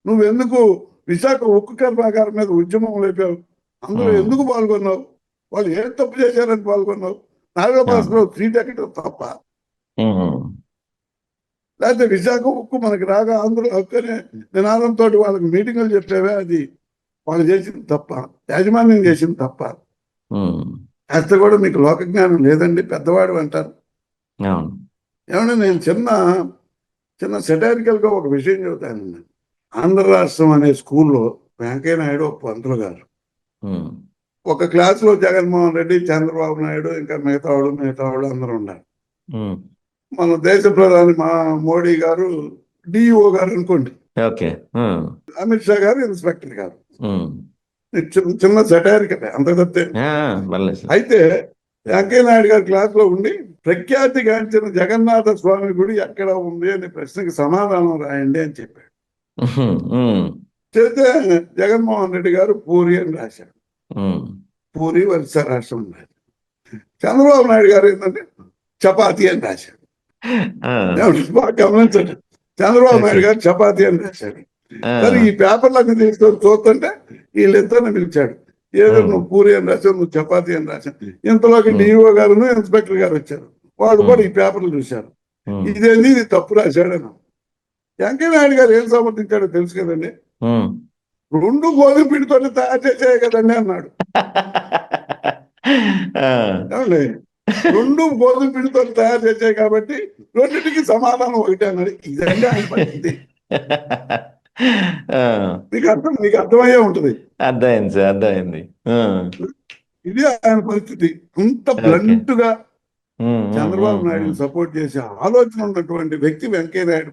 నువ్వెందుకు విశాఖ ఉక్కు కర్మాగారం మీద ఉద్యమం లేపావు? అందులో ఉమ్, ఎందుకు పాల్గొన్నావు? వాళ్ళు ఏం తప్పు చేశారని పాల్గొన్నావు? నాగభాస్కర్ అవును. సీట్ ఎక్కడం తప్ప? ఉమ్, లేకపోతే విశాఖ ఉక్కు మనకి రాగా ఆంధ్ర హక్కు అనే నినాదంతో వాళ్ళకి మీటింగులు చెప్పేవే, అది వాళ్ళు చేసింది తప్ప? యాజమాన్యం చేసింది తప్ప? ఉమ్, కాస్త కూడా మీకు లోక జ్ఞానం లేదండి, పెద్దవాడు అంటారు. అవును. ఏమన్నా నేను చిన్న చిన్న సెటారికల్ గా ఒక విషయం చెబుతానండి. ఆంధ్ర రాష్ట్రం అనే స్కూల్లో వెంకయ్య నాయుడు ఒక పంతులు గారు, ఉమ్, ఒక క్లాస్ లో జగన్మోహన్ రెడ్డి, చంద్రబాబు నాయుడు, ఇంకా మిగతా వాళ్ళు అందరూ ఉన్నారు. ఉమ్, మన దేశ ప్రధాని మోడీ గారు డిఈఓ గారు అనుకోండి, ఓకే. ఉమ్, అమిత్ షా గారు ఇన్స్పెక్టర్ గారు. ఉమ్, ఇది చిన్న చిన్న సెటారికల్, అంత తప్పే. ఆ, పర్లేదు సార్. అయితే వెంకయ్య నాయుడు గారు క్లాస్ లో ఉండి ప్రఖ్యాతిగాంచిన జగన్నాథ స్వామి గుడి ఎక్కడ ఉంది అనే ప్రశ్నకి సమాధానం రాయండి అని చెప్పాడు. ఉమ్, ఉమ్, చేస్తే జగన్మోహన్ రెడ్డి గారు పూరి అని రాశారు. ఉమ్, పూరి ఒరిస్సా రాష్ట్రం రాశారు. చంద్రబాబు నాయుడు గారు ఏంటంటే చపాతి అని రాశారు. ఆ, బాగా గమనించండి, చంద్రబాబు ఓకే. నాయుడు గారు చపాతి అని రాశారు. ఆ, సరే ఈ పేపర్లన్నీ తీసుకొని చూస్తుంటే వీళ్ళిద్దరిని పిలిచాడు. ఏదో ఉమ్, నువ్వు పూరి అని రాశావు, నువ్వు చపాతి అని రాశావు. ఇంతలోకి ఉమ్, డిఓ గారు ఇన్స్పెక్టర్ గారు వచ్చారు. వాళ్ళు కూడా ఉమ్, ఈ పేపర్లు చూశారు. ఉమ్, ఇదేంది, ఇది తప్పు రాశాడని. వెంకయ్య నాయుడు గారు ఏం సమర్థించాడో తెలుసు కదండి. ఉమ్. 2 గోధుమ పిండితోనే తయారు చేసే కదండి అన్నాడు. ఆ, ఏమండి, 2 గోధుమ పిండితో తయారు చేసాయి కాబట్టి రెండింటికి సమాధానం ఒకటే అన్నాడు. ఇదండి ఆయన పరిస్థితి. ఆ, మీకు అర్థమయ్యే ఉంటుంది. అర్థమైంది సార్, అర్థమైంది. ఆ, ఇది ఆయన పరిస్థితి. అంత ఓకే. బ్లంట్ గా ఉమ్, ఉమ్, చంద్రబాబు ఉమ్, నాయుడు ఉమ్. సపోర్ట్ చేసే ఆలోచన ఉన్నటువంటి వ్యక్తి వెంకయ్య నాయుడు.